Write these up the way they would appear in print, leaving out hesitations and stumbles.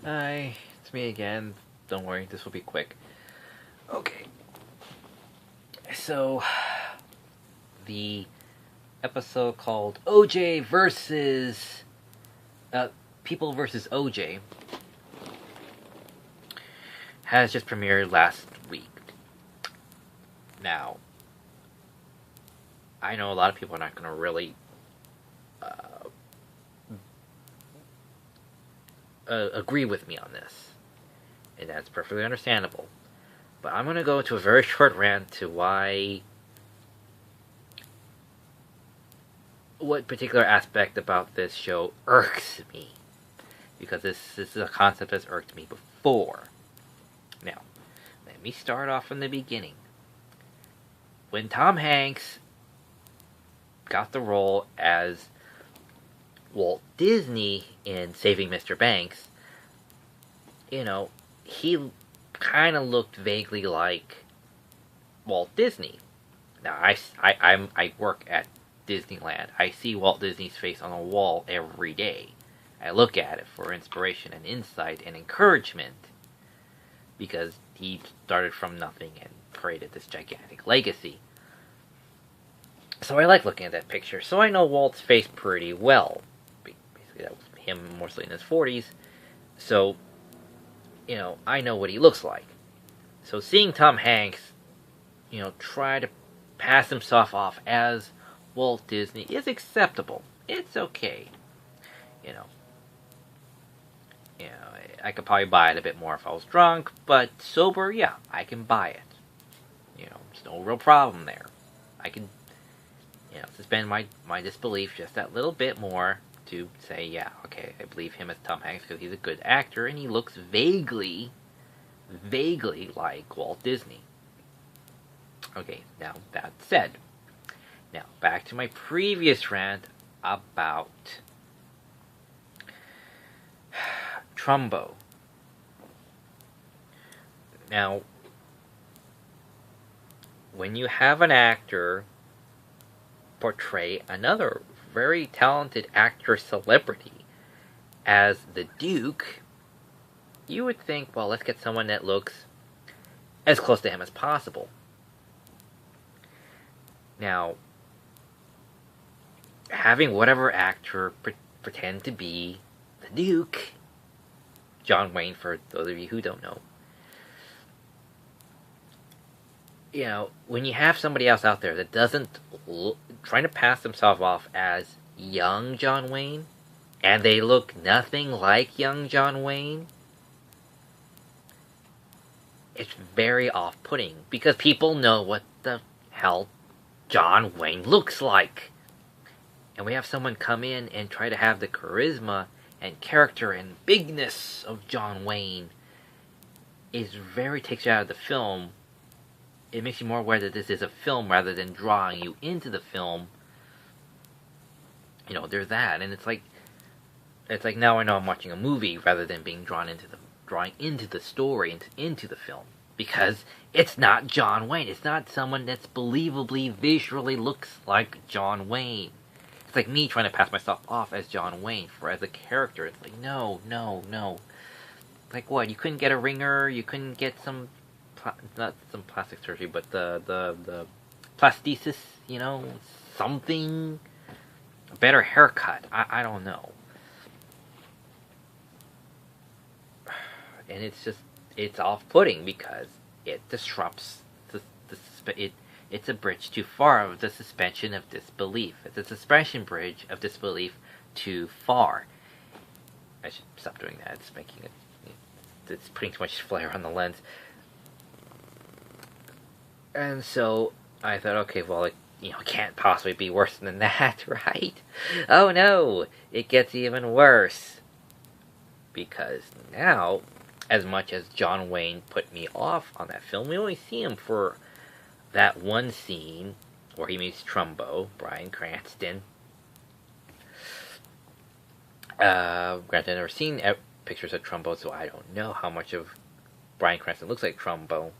Hi, it's me again. Don't worry, this will be quick. Okay, so the episode called OJ versus People versus OJ has just premiered last week. Now, I know a lot of people are not going to really agree with me on this, and that's perfectly understandable. But I'm going to go into a very short rant to why. What particular aspect about this show irks me. Because this is a concept that's irked me before. Now, let me start off from the beginning. When Tom Hanks got the role as Walt Disney in Saving Mr. Banks, he kind of looked vaguely like Walt Disney. Now, I work at Disneyland. I see Walt Disney's face on a wall every day. I look at it for inspiration and insight and encouragement because he started from nothing and created this gigantic legacy. So I like looking at that picture. So I know Walt's face pretty well. Basically, that was him mostly in his 40s. So, I know what he looks like. So seeing Tom Hanks, try to pass himself off as Walt Disney is acceptable. It's okay. I could probably buy it a bit more if I was drunk, but sober, yeah, I can buy it. There's no real problem there. I can, suspend my disbelief just that little bit more to say, yeah, okay, I believe him as Tom Hanks because he's a good actor and he looks vaguely like Walt Disney. Okay, now that said, now back to my previous rant about Trumbo. Now, when you have an actor portray another very talented actor celebrity as the Duke, you would think, well, let's get someone that looks as close to him as possible. Now, having whatever actor pretend to be the Duke, John Wayne, for those of you who don't know, when you have somebody else out there that doesn't trying to pass themselves off as young John Wayne, and they look nothing like young John Wayne, it's very off-putting because people know what the hell John Wayne looks like. And we have someone come in and try to have the charisma and character and bigness of John Wayne takes you out of the film. It makes you more aware that this is a film rather than drawing you into the film. There's that, and it's like now I know I'm watching a movie rather than being drawing into the story, into the film, because it's not John Wayne. It's not someone that's believably visually looks like John Wayne. It's like me trying to pass myself off as John Wayne as a character. It's like no. Like what? You couldn't get a ringer. You couldn't get not some plastic surgery, but the plasticus. Something. A better haircut. I don't know. And it's off-putting because it disrupts it's a bridge too far of the suspension of disbelief. It's a suspension bridge of disbelief too far. I should stop doing that. It's putting too much flare on the lens. And so I thought, okay, well, it can't possibly be worse than that, right? Oh no, it gets even worse. Because now, as much as John Wayne put me off on that film, we only see him for that one scene where he meets Trumbo, Bryan Cranston. Granted, I've never seen pictures of Trumbo, so I don't know how much of Bryan Cranston looks like Trumbo.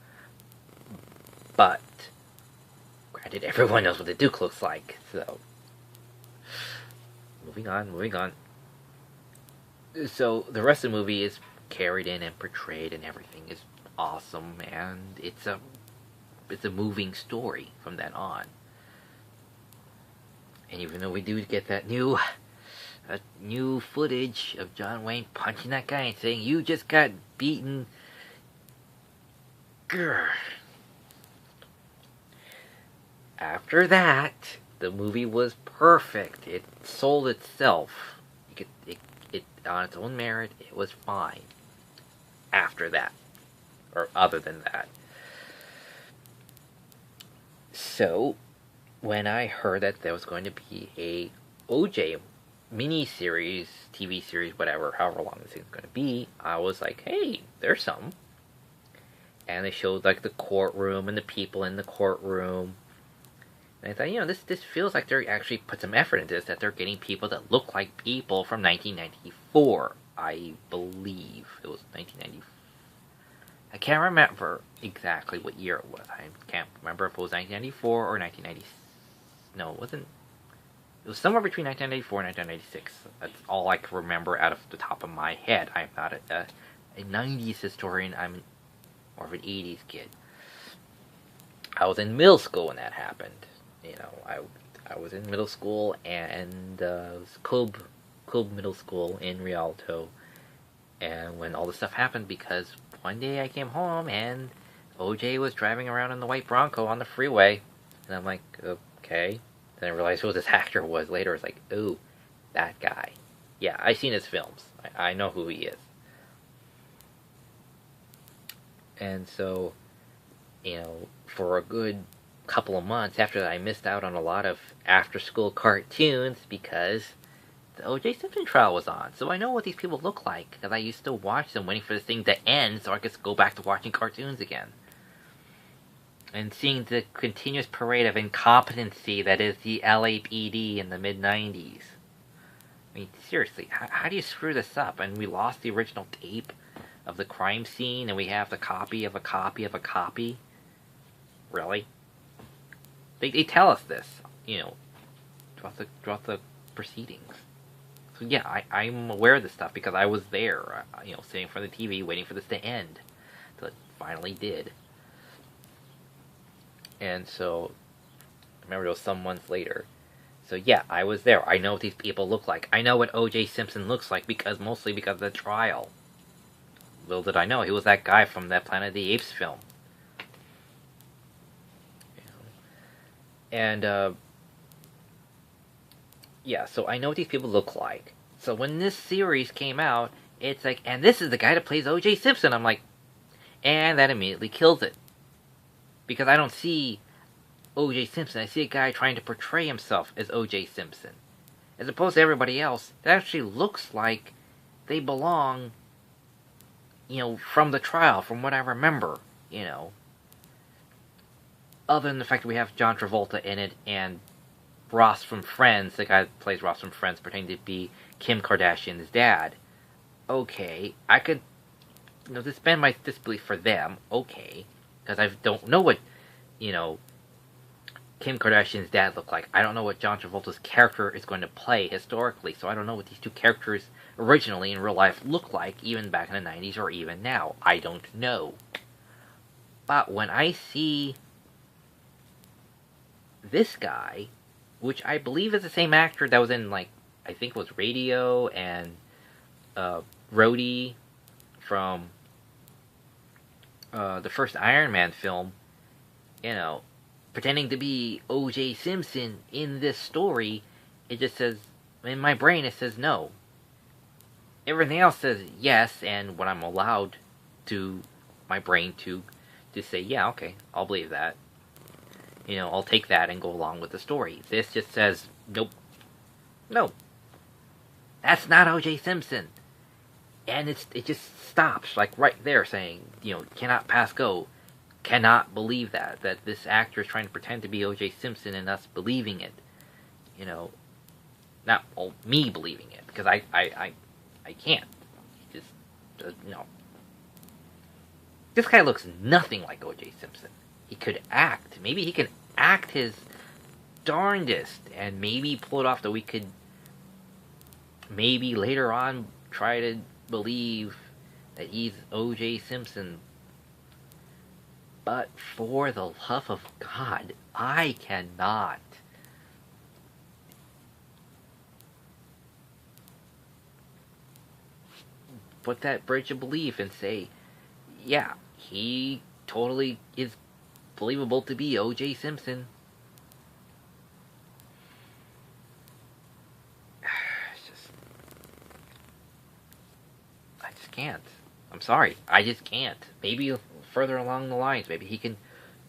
But, granted, everyone knows what the Duke looks like, so. Moving on. So, the rest of the movie is carried in and portrayed and everything is awesome, and it's a moving story from then on. And even though we do get that new footage of John Wayne punching that guy and saying, "You just got beaten," grr. After that, the movie was perfect. It sold itself. It on its own merit, it was fine. After that, or other than that. So, when I heard that there was going to be a OJ mini-series, TV series, whatever, however long this thing's going to be, I was like, hey, there's something. And they showed, like, the courtroom and the people in the courtroom. And I thought, this feels like they actually put some effort into this, that they're getting people that look like people from 1994. I believe it was 1994. I can't remember exactly what year it was. I can't remember if it was 1994 or 1990. No, it wasn't. It was somewhere between 1994 and 1996. That's all I can remember out of the top of my head. I'm not a 90s historian. I'm more of an 80s kid. I was in middle school when that happened. I was in middle school, and it was Cobb Middle School in Rialto. And when all this stuff happened, because one day I came home and OJ was driving around in the white Bronco on the freeway. And I'm like, okay. Then I realized who this actor was later. It's like, oh, that guy. Yeah, I've seen his films. I know who he is. And so, for a good couple of months after that, I missed out on a lot of after-school cartoons because the O.J. Simpson trial was on. So I know what these people look like, because I used to watch them waiting for this thing to end so I could go back to watching cartoons again. And seeing the continuous parade of incompetency that is the LAPD in the mid-90s. I mean, seriously, how do you screw this up? And we lost the original tape of the crime scene, and we have the copy of a copy of a copy? Really? They tell us this, throughout the proceedings. So yeah, I'm aware of this stuff because I was there, sitting in front of the TV waiting for this to end. So it finally did. And so, I remember it was some months later. So yeah, I was there. I know what these people look like. I know what O.J. Simpson looks like mostly because of the trial. Little did I know, he was that guy from that Planet of the Apes film. And, yeah, so I know what these people look like. So when this series came out, it's like, and this is the guy that plays O.J. Simpson. I'm like, and that immediately kills it. Because I don't see O.J. Simpson. I see a guy trying to portray himself as O.J. Simpson. As opposed to everybody else, that actually looks like they belong, from the trial, from what I remember, Other than the fact that we have John Travolta in it, and Ross from Friends, the guy that plays Ross from Friends, pretending to be Kim Kardashian's dad. Okay, I could, suspend my disbelief for them, okay, because I don't know what, Kim Kardashian's dad looked like. I don't know what John Travolta's character is going to play historically, so I don't know what these two characters originally in real life look like, even back in the 90s or even now. I don't know. But when I see this guy, which I believe is the same actor that was in, I think it was Radio and Rhodey from the first Iron Man film, pretending to be O.J. Simpson in this story, it just says, in my brain it says no. Everything else says yes, and when I'm allowed to, my brain to say, yeah, okay, I'll believe that. I'll take that and go along with the story. This just says, nope. No. That's not O.J. Simpson. And it just stops, right there, saying, cannot pass go. Cannot believe that this actor is trying to pretend to be O.J. Simpson and us believing it. Not me believing it, because I can't. Just, This guy looks nothing like O.J. Simpson. He could act. Maybe he can act his darndest, and maybe pull it off that we could maybe later on try to believe that he's O.J. Simpson. But for the love of God, I cannot. Put that bridge of belief and say, yeah, he totally is believable to be O.J. Simpson. I just can't. I'm sorry. I just can't. Maybe further along the lines, maybe he can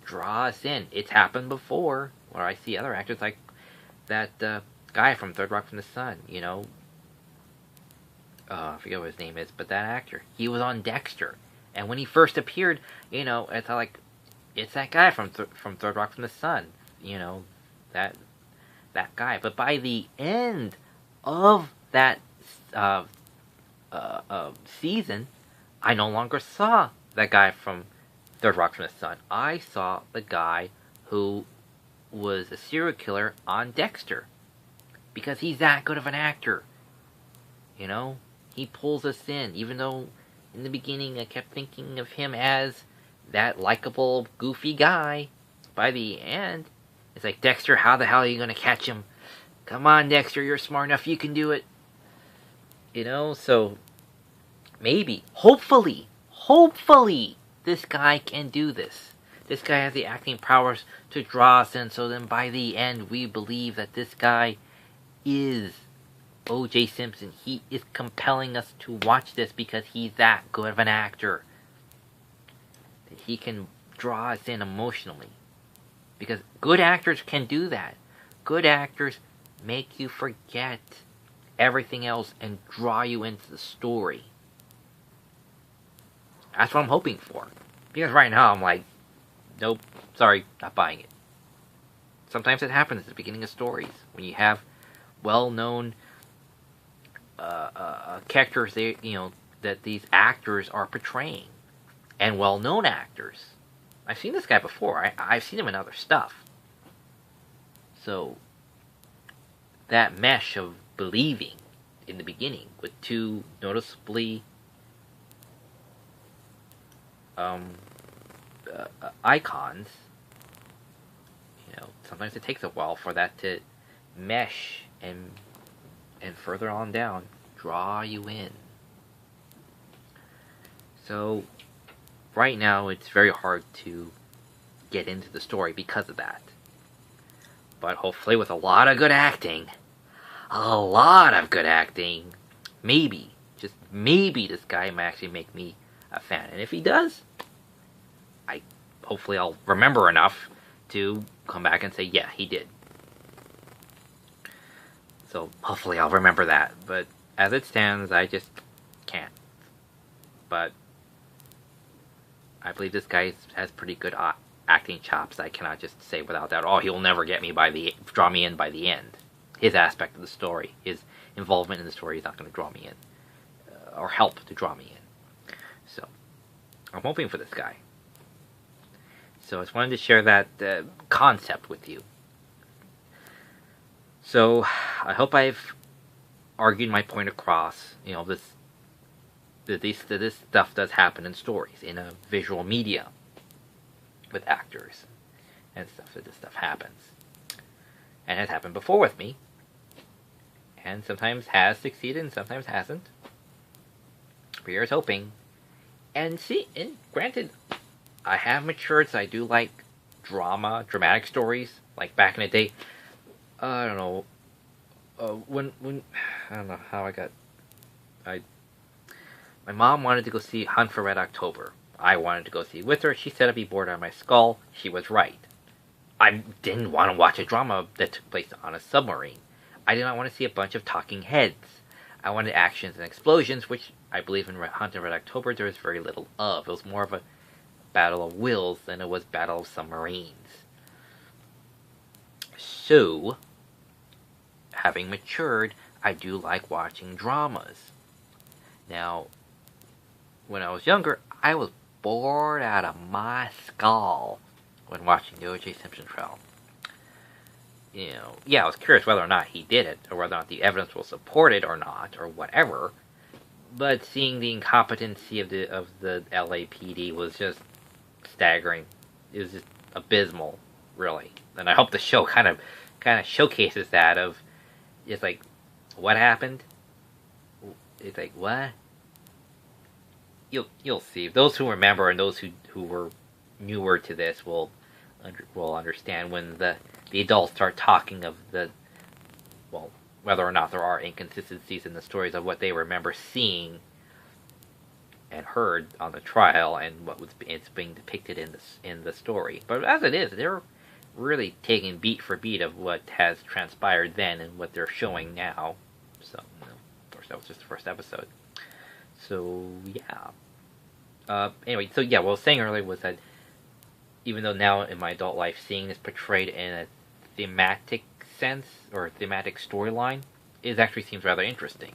draw us in. It's happened before, where I see other actors like that guy from Third Rock from the Sun, I forget what his name is, but that actor. He was on Dexter. And when he first appeared, it's like, it's that guy from Third Rock from the Sun. That guy. But by the end of that season, I no longer saw that guy from Third Rock from the Sun. I saw the guy who was a serial killer on Dexter. Because he's that good of an actor. He pulls us in, even though in the beginning I kept thinking of him as that likable, goofy guy. By the end, it's like, Dexter, how the hell are you going to catch him? Come on, Dexter, you're smart enough, you can do it. So maybe, hopefully, this guy can do this. This guy has the acting prowess to draw us in, so then by the end we believe that this guy is O.J. Simpson. He is compelling us to watch this because he's that good of an actor. He can draw us in emotionally. Because good actors can do that. Good actors make you forget everything else and draw you into the story. That's what I'm hoping for. Because right now I'm like, nope, sorry, not buying it. Sometimes it happens at the beginning of stories. When you have well-known characters that these actors are portraying, and well-known actors. I've seen this guy before. I've seen him in other stuff. So that mesh of believing in the beginning with two noticeably icons, sometimes it takes a while for that to mesh and further on down, draw you in. So, right now, it's very hard to get into the story because of that. But hopefully with a lot of good acting, maybe, just maybe this guy might actually make me a fan. And if he does, hopefully I'll remember enough to come back and say, yeah, he did. So hopefully I'll remember that. But as it stands, I just can't. But I believe this guy has pretty good acting chops. I cannot just say without doubt, oh, he'll never get me draw me in by the end. His aspect of the story, his involvement in the story is not going to draw me in. Or help to draw me in. So, I'm hoping for this guy. So I just wanted to share that concept with you. So, I hope I've argued my point across. This stuff does happen in stories, in a visual media, with actors and stuff. That this stuff happens, and has happened before with me, and sometimes has succeeded and sometimes hasn't. Here's hoping. And granted, I have matured, so I do like dramatic stories. Like back in the day, I don't know, when I don't know how my mom wanted to go see Hunt for Red October. I wanted to go see it with her. She said I'd be bored out of my skull. She was right. I didn't want to watch a drama that took place on a submarine. I did not want to see a bunch of talking heads. I wanted actions and explosions, which I believe in Hunt for Red October there was very little of. It was more of a battle of wills than it was battle of submarines. So, having matured, I do like watching dramas. Now, when I was younger, I was bored out of my skull when watching the O.J. Simpson trial. I was curious whether or not he did it, or whether or not the evidence will support it or not, or whatever. But seeing the incompetency of the LAPD was just staggering. It was just abysmal, really. And I hope the show kind of showcases that of, it's like, what happened? It's like, what? You'll see. Those who remember and those who were newer to this will understand when the adults start talking of whether or not there are inconsistencies in the stories of what they remember seeing and heard on the trial and what it's being depicted in the story. But as it is, they're really taking beat for beat of what has transpired then and what they're showing now. So, of course, that was just the first episode. So yeah. Anyway, so yeah, what I was saying earlier was that even though now in my adult life, seeing this portrayed in a thematic sense or thematic storyline, it actually seems rather interesting.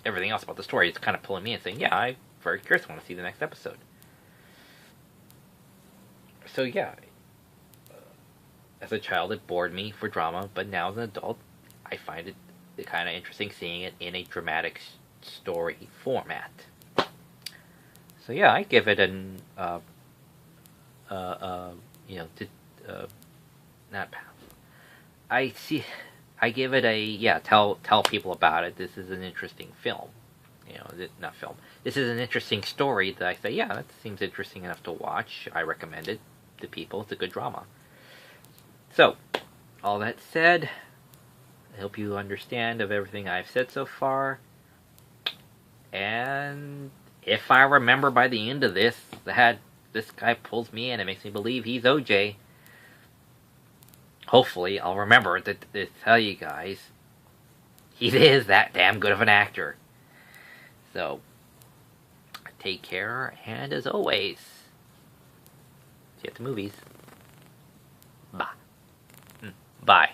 Everything else about the story is kind of pulling me and saying, yeah, I'm very curious, I want to see the next episode. So yeah, as a child it bored me for drama, but now as an adult I find it kind of interesting seeing it in a dramatic story format. So yeah, I give it an I give it a tell people about it. This is an interesting film. Not film. This is an interesting story that I say, yeah, that seems interesting enough to watch. I recommend it to people. It's a good drama. So, all that said, I hope you understand of everything I've said so far. And if I remember by the end of this that this guy pulls me in and makes me believe he's OJ, hopefully I'll remember to tell you guys he is that damn good of an actor. So, take care, and as always, see you at the movies. Bye. Bye.